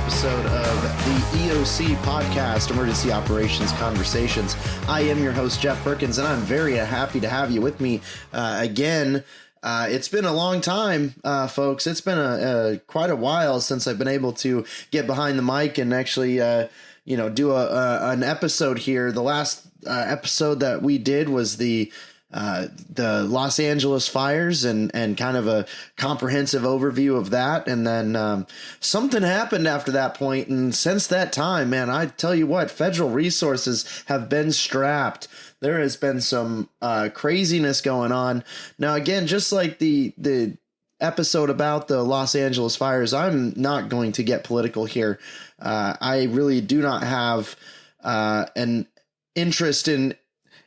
episode of the EOC Podcast, Emergency Operations Conversations. I am your host, Jeff Perkins, and I'm very happy to have you with me again. It's been a long time, folks. It's been quite a while since I've been able to get behind the mic and actually, do an episode here. The last episode that we did was the Los Angeles fires and kind of a comprehensive overview of that. And then something happened after that point. And since that time, man, I tell you what, federal resources have been strapped. There has been some craziness going on. Now, again, just like the episode about the Los Angeles fires, I'm not going to get political here. I really do not have an interest in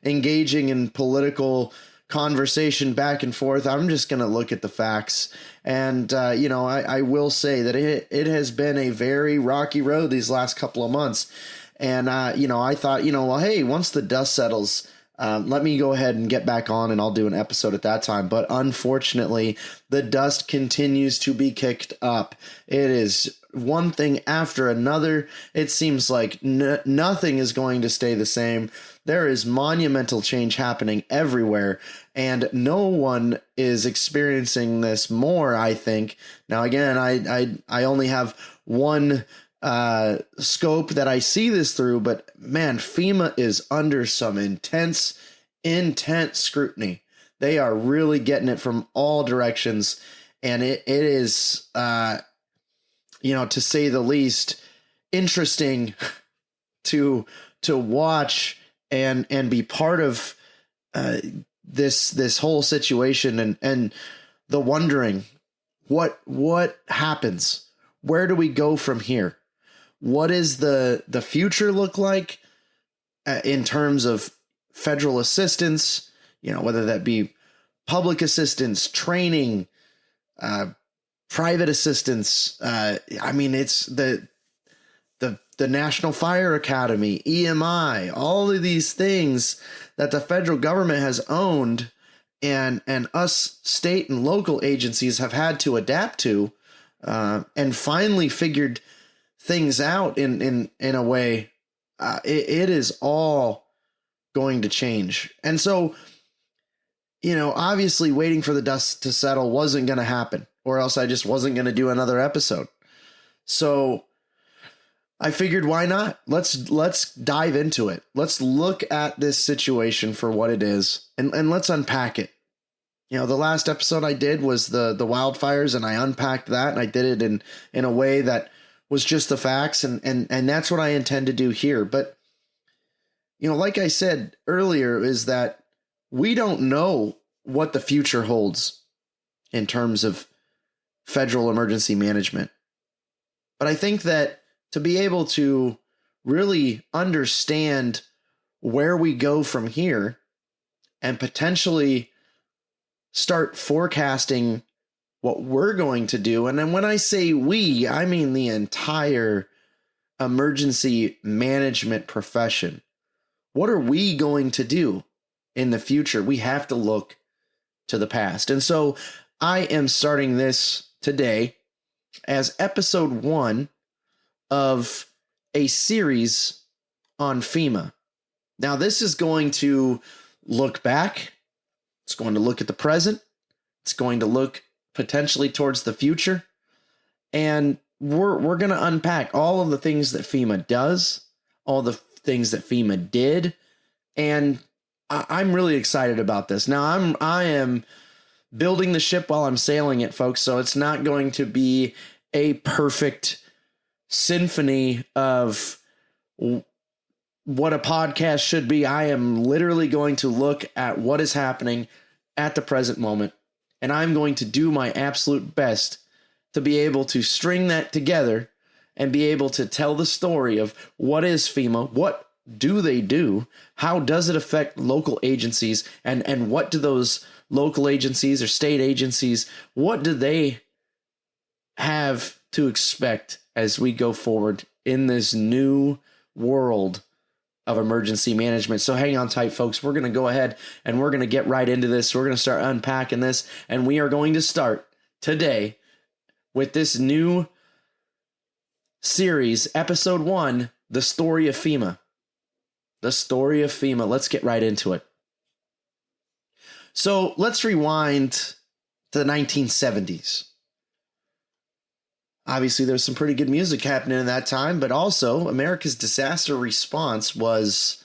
engaging in political conversation back and forth. I'm just going to look at the facts. And, I will say that it has been a very rocky road these last couple of months. And, I thought, hey, once the dust settles, let me go ahead and get back on and I'll do an episode at that time. But unfortunately, the dust continues to be kicked up. It is one thing after another. It seems like nothing is going to stay the same. There is monumental change happening everywhere, and no one is experiencing this more, I think. Now, again, I only have one scope that I see this through, but man, FEMA is under some intense scrutiny. They are really getting it from all directions, and it is, to say the least, interesting to watch and be part of this whole situation and the wondering what happens. Where do we go from here? What is the future look like in terms of federal assistance, whether that be public assistance, training, private assistance. It's the National Fire Academy, EMI, all of these things that the federal government has owned and us state and local agencies have had to adapt to, and finally figured things out in a way. It is all going to change. And so, obviously waiting for the dust to settle wasn't going to happen, or else I just wasn't going to do another episode. So I figured, why not? Let's dive into it. Let's look at this situation for what it is and let's unpack it. The last episode I did was the wildfires, and I unpacked that, and I did it in a way that was just the facts, and that's what I intend to do here. But like I said earlier, is that we don't know what the future holds in terms of federal emergency management. But I think that to be able to really understand where we go from here and potentially start forecasting what we're going to do. And then when I say we, I mean the entire emergency management profession. What are we going to do in the future? We have to look to the past. And so I am starting this today as episode 1 of a series on FEMA. Now, this is going to look back. It's going to look at the present. It's going to look potentially towards the future. And we're going to unpack all of the things that FEMA does, all the things that FEMA did. And I'm really excited about this. Now, I am building the ship while I'm sailing it, folks. So it's not going to be a perfect symphony of what a podcast should be. I am literally going to look at what is happening at the present moment, and I'm going to do my absolute best to be able to string that together and be able to tell the story of what is FEMA, what do they do, how does it affect local agencies, and what do those local agencies or state agencies, what do they have to expect as we go forward in this new world of emergency management. So hang on tight, folks. We're going to go ahead and we're going to get right into this. We're going to start unpacking this, and we are going to start today with this new series, episode 1, The Story of FEMA. The Story of FEMA. Let's get right into it. So let's rewind to the 1970s. Obviously, there's some pretty good music happening in that time, but also America's disaster response was,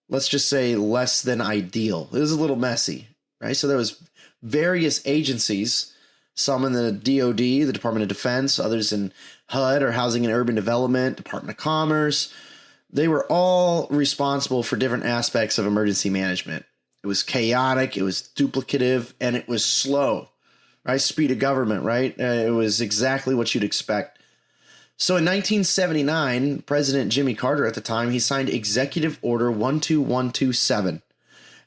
let's just say, less than ideal. It was a little messy, right? So there was various agencies, some in the DOD, the Department of Defense, others in HUD, or Housing and Urban Development, Department of Commerce. They were all responsible for different aspects of emergency management. It was chaotic, it was duplicative, and it was slow, right? Speed of government, right? It was exactly what you'd expect. So in 1979, President Jimmy Carter at the time, he signed Executive Order 12127,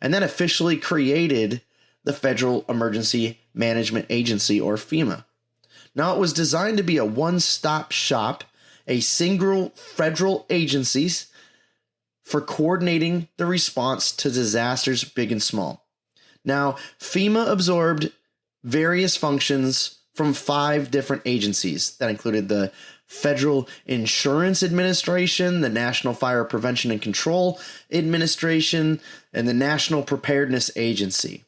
and that officially created the Federal Emergency Management Agency, or FEMA. Now, it was designed to be a one-stop shop, a single federal agency for coordinating the response to disasters big and small. Now, FEMA absorbed various functions from 5 different agencies that included the Federal Insurance Administration, the National Fire Prevention and Control Administration, and the National Preparedness Agency.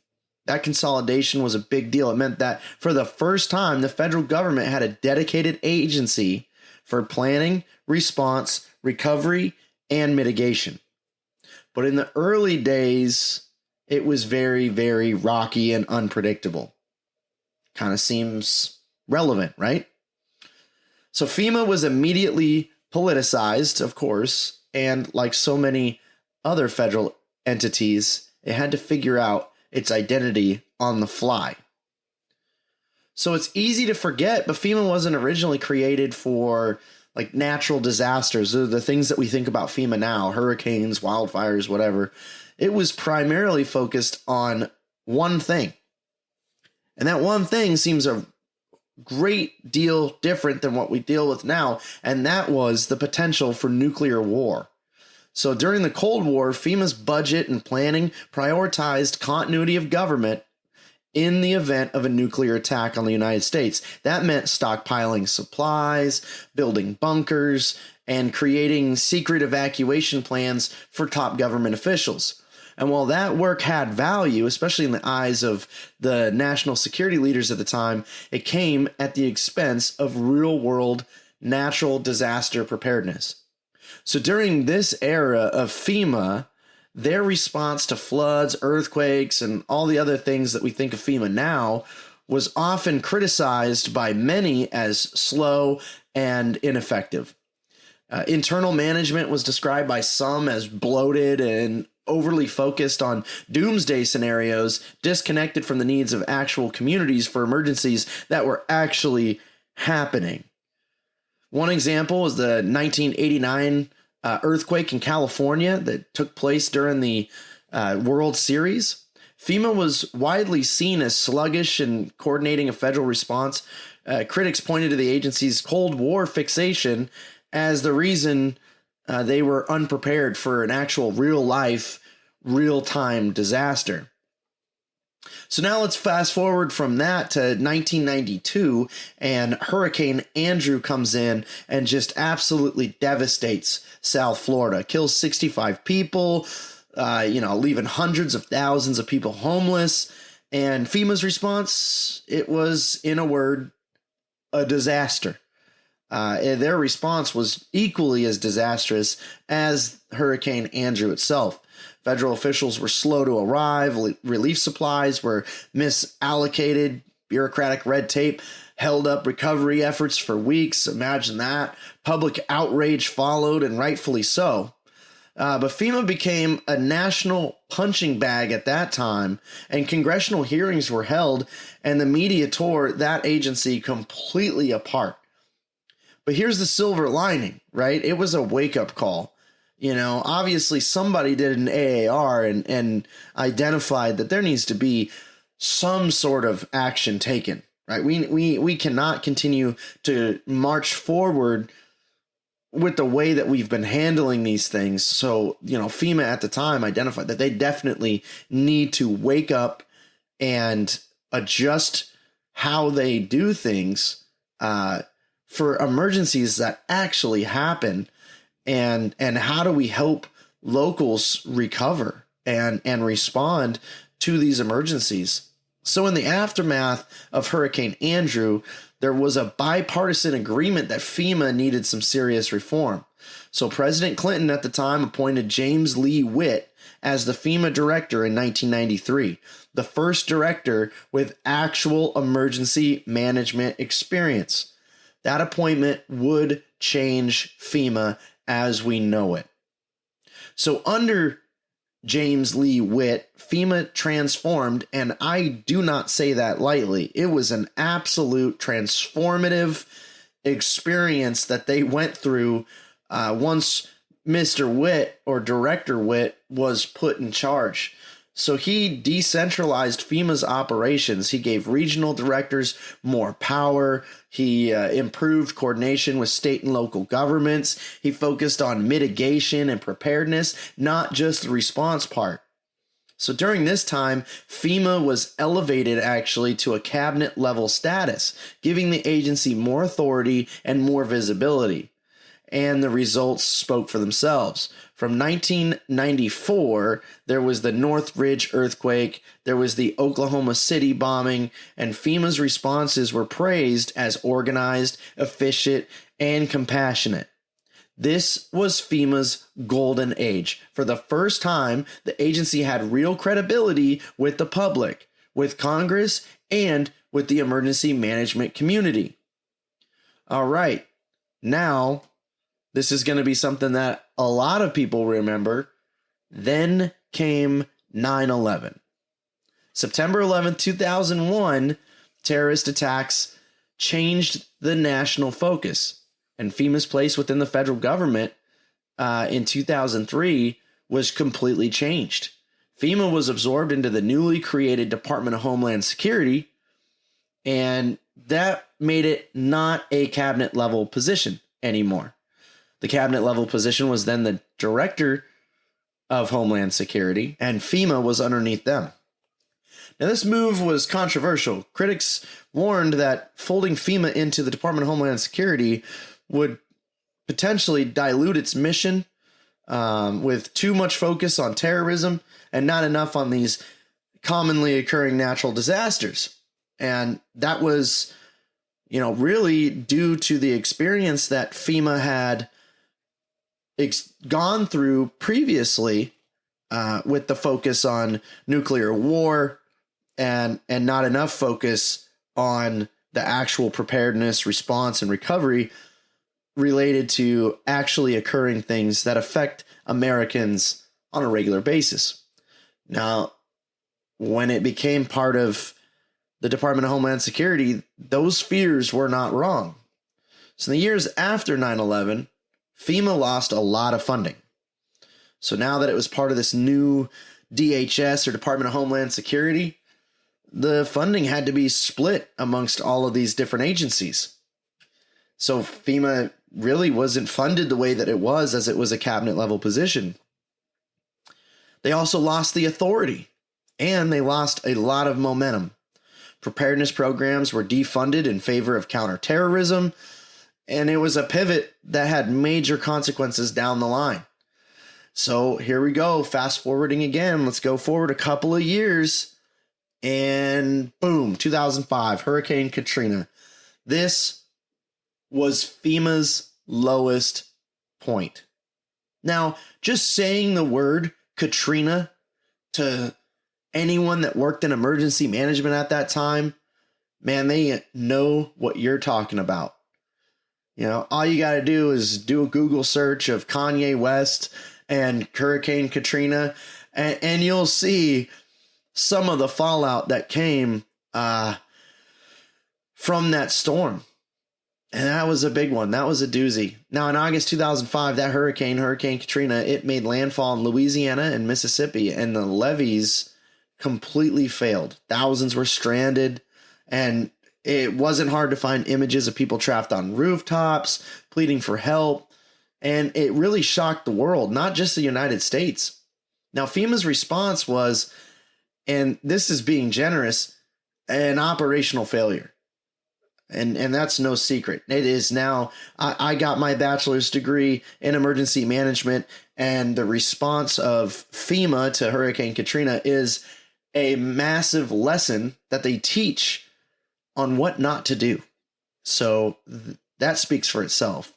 That consolidation was a big deal. It meant that for the first time, the federal government had a dedicated agency for planning, response, recovery, and mitigation. But in the early days, it was very, very rocky and unpredictable. Kind of seems relevant, right? So FEMA was immediately politicized, of course, and like so many other federal entities, it had to figure out its identity on the fly. So it's easy to forget, but FEMA wasn't originally created for like natural disasters, the things that we think about FEMA now, hurricanes, wildfires, whatever. It was primarily focused on one thing. And that one thing seems a great deal different than what we deal with now, and that was the potential for nuclear war. So during the Cold War, FEMA's budget and planning prioritized continuity of government in the event of a nuclear attack on the United States. That meant stockpiling supplies, building bunkers, and creating secret evacuation plans for top government officials. And while that work had value, especially in the eyes of the national security leaders at the time, it came at the expense of real-world natural disaster preparedness. So during this era of FEMA, their response to floods, earthquakes, and all the other things that we think of FEMA now was often criticized by many as slow and ineffective. Internal management was described by some as bloated and overly focused on doomsday scenarios, disconnected from the needs of actual communities for emergencies that were actually happening. One example is the 1989 earthquake in California that took place during the World Series. FEMA was widely seen as sluggish in coordinating a federal response. Critics pointed to the agency's Cold War fixation as the reason they were unprepared for an actual real-life, real-time disaster. So now let's fast forward from that to 1992, and Hurricane Andrew comes in and just absolutely devastates South Florida, kills 65 people, leaving hundreds of thousands of people homeless. And FEMA's response, it was, in a word, a disaster. Their response was equally as disastrous as Hurricane Andrew itself. Federal officials were slow to arrive, relief supplies were misallocated, bureaucratic red tape held up recovery efforts for weeks. Imagine that. Public outrage followed, and rightfully so. But FEMA became a national punching bag at that time, and congressional hearings were held, and the media tore that agency completely apart. But here's the silver lining, right? It was a wake-up call. Obviously somebody did an AAR and identified that there needs to be some sort of action taken, right? We cannot continue to march forward with the way that we've been handling these things. So, FEMA at the time identified that they definitely need to wake up and adjust how they do things for emergencies that actually happen, and how do we help locals recover and respond to these emergencies. So in the aftermath of Hurricane Andrew, there was a bipartisan agreement that FEMA needed some serious reform. So President Clinton at the time appointed James Lee Witt as the FEMA director in 1993, the first director with actual emergency management experience. That appointment would change FEMA as we know it. So under James Lee Witt, FEMA transformed, and I do not say that lightly. It was an absolute transformative experience that they went through once Mr. Witt, or Director Witt, was put in charge. So he decentralized FEMA's operations. He gave regional directors more power. He improved coordination with state and local governments. He focused on mitigation and preparedness, not just the response part. So during this time, FEMA was elevated actually to a cabinet level status, giving the agency more authority and more visibility. And the results spoke for themselves. From 1994, there was the Northridge earthquake, there was the Oklahoma City bombing, and FEMA's responses were praised as organized, efficient, and compassionate. This was FEMA's golden age. For the first time, the agency had real credibility with the public, with Congress, and with the emergency management community. All right, now this is going to be something that a lot of people remember. Then came 9/11. September 11th, 2001, terrorist attacks changed the national focus, and FEMA's place within the federal government in 2003 was completely changed. FEMA was absorbed into the newly created Department of Homeland Security, and that made it not a cabinet level position anymore. The cabinet level position was then the director of Homeland Security, and FEMA was underneath them. Now, this move was controversial. Critics warned that folding FEMA into the Department of Homeland Security would potentially dilute its mission with too much focus on terrorism and not enough on these commonly occurring natural disasters. And that was, really due to the experience that FEMA had gone through previously with the focus on nuclear war and not enough focus on the actual preparedness, response, and recovery related to actually occurring things that affect Americans on a regular basis. Now, when it became part of the Department of Homeland Security, those fears were not wrong. So in the years after 9/11, FEMA lost a lot of funding. So now that it was part of this new DHS, or Department of Homeland Security, the funding had to be split amongst all of these different agencies. So FEMA really wasn't funded the way that it was, as it was a cabinet level position. They also lost the authority, and they lost a lot of momentum. Preparedness programs were defunded in favor of counterterrorism, and it was a pivot that had major consequences down the line. So here we go, fast forwarding again. Let's go forward a couple of years, and boom, 2005, Hurricane Katrina. This was FEMA's lowest point. Now, just saying the word Katrina to anyone that worked in emergency management at that time, man, they know what you're talking about. All you got to do is do a Google search of Kanye West and Hurricane Katrina, and you'll see some of the fallout that came from that storm. And that was a big one. That was a doozy. Now, in August 2005, that Hurricane Katrina, it made landfall in Louisiana and Mississippi, and the levees completely failed. Thousands were stranded, and it wasn't hard to find images of people trapped on rooftops, pleading for help, and it really shocked the world, not just the United States. Now, FEMA's response was, and this is being generous, an operational failure. And that's no secret. It is now, I got my bachelor's degree in emergency management, and the response of FEMA to Hurricane Katrina is a massive lesson that they teach on what not to do. So that speaks for itself.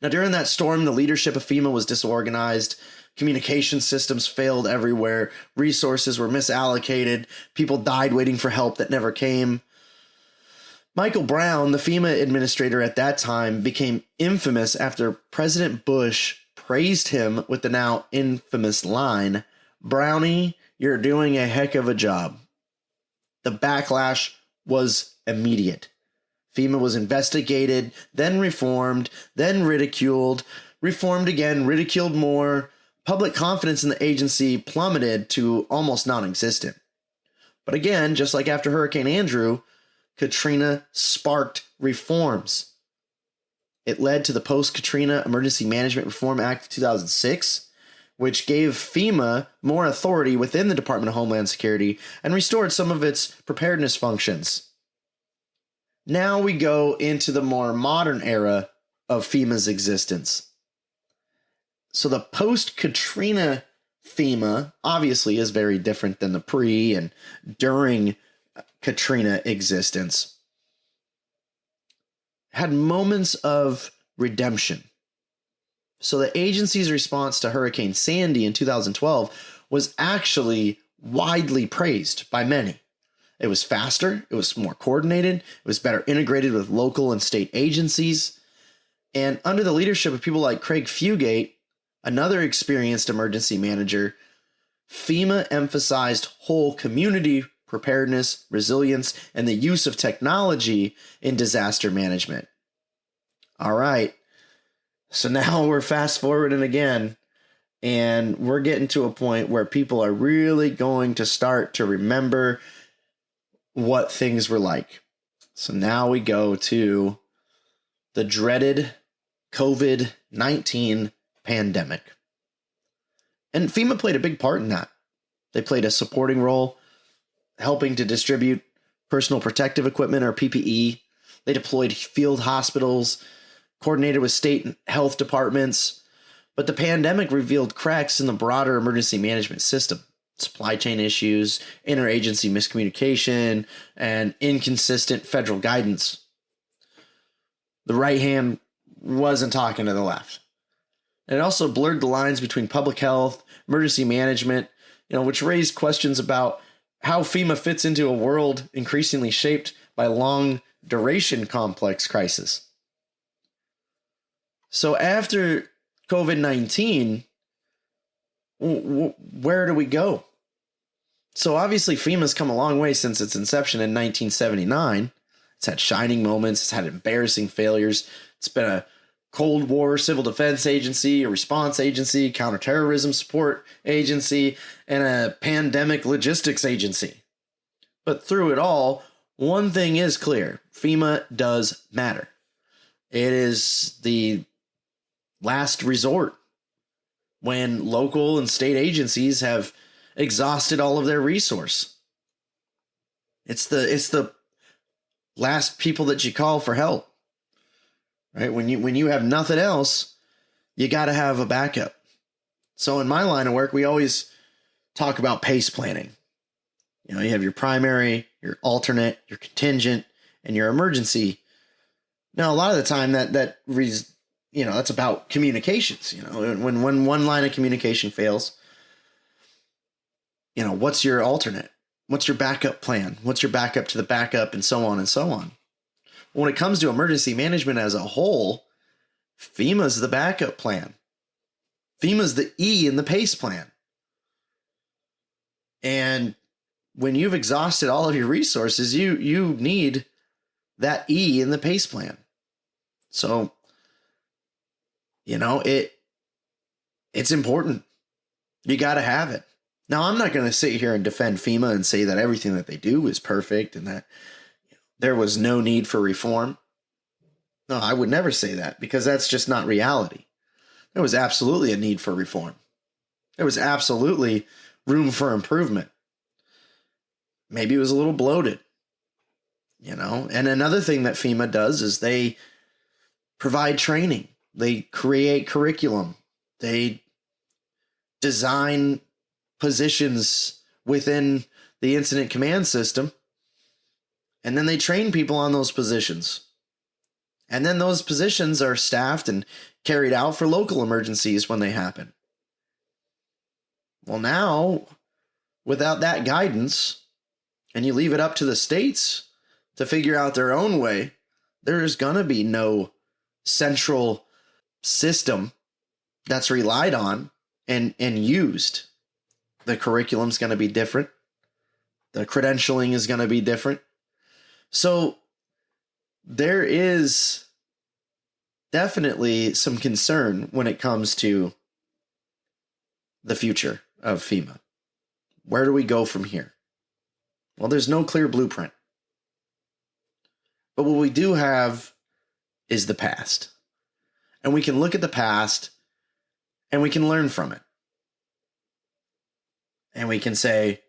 Now, during that storm, the leadership of FEMA was disorganized. Communication systems failed everywhere. Resources were misallocated. People died waiting for help that never came. Michael Brown, the FEMA administrator at that time, became infamous after President Bush praised him with the now infamous line, "Brownie, you're doing a heck of a job." The backlash was immediate. FEMA was investigated, then reformed, then ridiculed, reformed again, ridiculed more. Public confidence in the agency plummeted to almost non-existent. But again, just like after Hurricane Andrew, Katrina sparked reforms. It led to the Post-Katrina Emergency Management Reform Act of 2006, which gave FEMA more authority within the Department of Homeland Security and restored some of its preparedness functions. Now we go into the more modern era of FEMA's existence. So the post-Katrina FEMA obviously is very different than the pre and during Katrina existence. Had moments of redemption. So the agency's response to Hurricane Sandy in 2012 was actually widely praised by many. It was faster, it was more coordinated, it was better integrated with local and state agencies. And under the leadership of people like Craig Fugate, another experienced emergency manager, FEMA emphasized whole community preparedness, resilience, and the use of technology in disaster management. All right. So now we're fast forwarding again, and we're getting to a point where people are really going to start to remember what things were like. So now we go to the dreaded COVID-19 pandemic. And FEMA played a big part in that. They played a supporting role, helping to distribute personal protective equipment, or PPE. They deployed field hospitals, coordinated with state health departments. But the pandemic revealed cracks in the broader emergency management system. Supply chain issues, interagency miscommunication, and inconsistent federal guidance. The right hand wasn't talking to the left. And it also blurred the lines between public health, emergency management, which raised questions about how FEMA fits into a world increasingly shaped by long duration complex crisis. So after COVID-19, where do we go? So obviously FEMA's come a long way since its inception in 1979. It's had shining moments. It's had embarrassing failures. It's been a Cold War civil defense agency, a response agency, counterterrorism support agency, and a pandemic logistics agency. But through it all, one thing is clear. FEMA does matter. It is the last resort when local and state agencies have exhausted all of their resource. It's the last people that you call for help. Right? When you have nothing else, you got to have a backup. So in my line of work, we always talk about PACE planning. You have your primary, your alternate, your contingent, and your emergency. Now, a lot of the time that's about communications. When one line of communication fails, what's your alternate? What's your backup plan? What's your backup to the backup, and so on and so on. When it comes to emergency management as a whole, FEMA's the backup plan. FEMA's the E in the PACE plan. And when you've exhausted all of your resources, you need that E in the PACE plan. So, it's important. You got to have it. Now, I'm not going to sit here and defend FEMA and say that everything that they do is perfect and that there was no need for reform. No, I would never say that, because that's just not reality. There was absolutely a need for reform. There was absolutely room for improvement. Maybe it was a little bloated. And another thing that FEMA does is they provide training. They create curriculum. They design positions within the incident command system. And then they train people on those positions. And then those positions are staffed and carried out for local emergencies when they happen. Well, now, without that guidance, and you leave it up to the states to figure out their own way, there's going to be no central system that's relied on and used. The curriculum's going to be different. The credentialing is going to be different. So there is definitely some concern when it comes to the future of FEMA. Where do we go from here? Well, there's no clear blueprint. But what we do have is the past. And we can look at the past and we can learn from it. And we can say,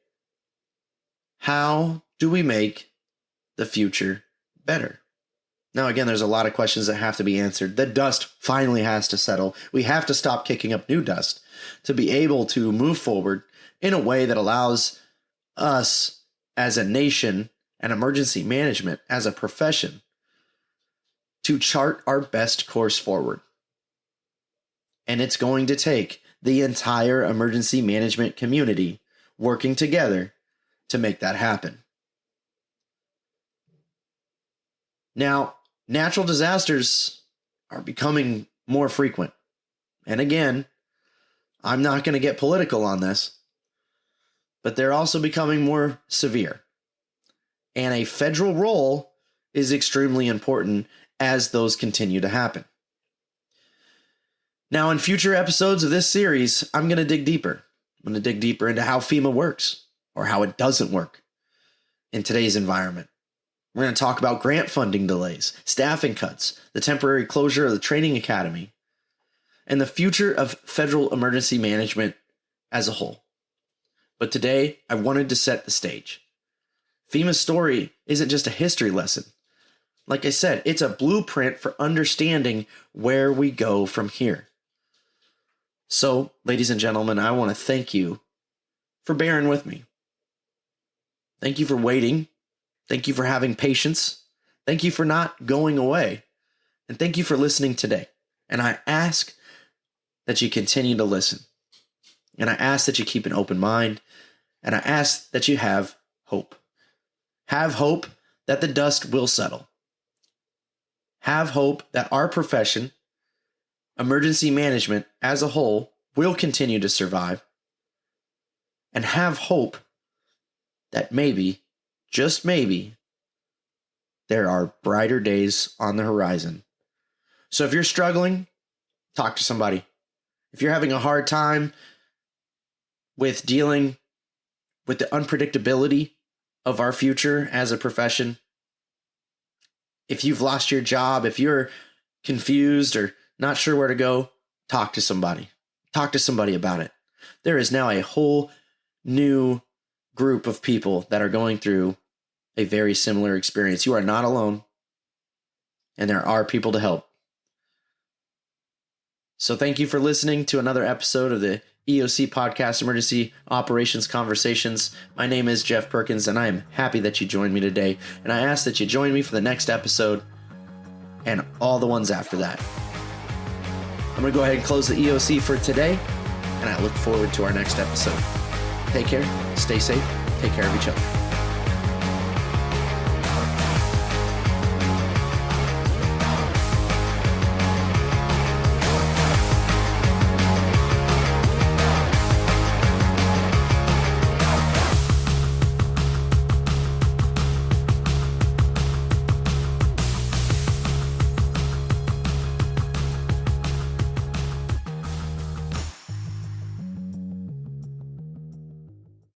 how do we make the future better? Now, again, there's a lot of questions that have to be answered. The dust finally has to settle. We have to stop kicking up new dust to be able to move forward in a way that allows us as a nation and emergency management as a profession to chart our best course forward. And it's going to take the entire emergency management community working together to make that happen. Now, natural disasters are becoming more frequent. And again, I'm not going to get political on this, but they're also becoming more severe. And a federal role is extremely important as those continue to happen. Now, in future episodes of this series, I'm going to dig deeper. I'm going to dig deeper into how FEMA works or how it doesn't work in today's environment. We're going to talk about grant funding delays, staffing cuts, the temporary closure of the training academy, and the future of federal emergency management as a whole. But today, I wanted to set the stage. FEMA's story isn't just a history lesson. Like I said, it's a blueprint for understanding where we go from here. So, ladies and gentlemen, I want to thank you for bearing with me. Thank you for waiting. Thank you for having patience. Thank you for not going away. And thank you for listening today. And I ask that you continue to listen. And I ask that you keep an open mind. And I ask that you have hope. Have hope that the dust will settle. Have hope that our profession, emergency management as a whole, will continue to survive. And have hope that maybe, just maybe, there are brighter days on the horizon. So if you're struggling, talk to somebody. If you're having a hard time with dealing with the unpredictability of our future as a profession, if you've lost your job, if you're confused or not sure where to go, talk to somebody. Talk to somebody about it. There is now a whole new group of people that are going through a very similar experience. You are not alone, and there are people to help. So thank you for listening to another episode of the EOC Podcast Emergency Operations Conversations. My name is Jeff Perkins, and I am happy that you joined me today. And I ask that you join me for the next episode and all the ones after that. I'm going to go ahead and close the EOC for today, and I look forward to our next episode. Take care, stay safe, take care of each other.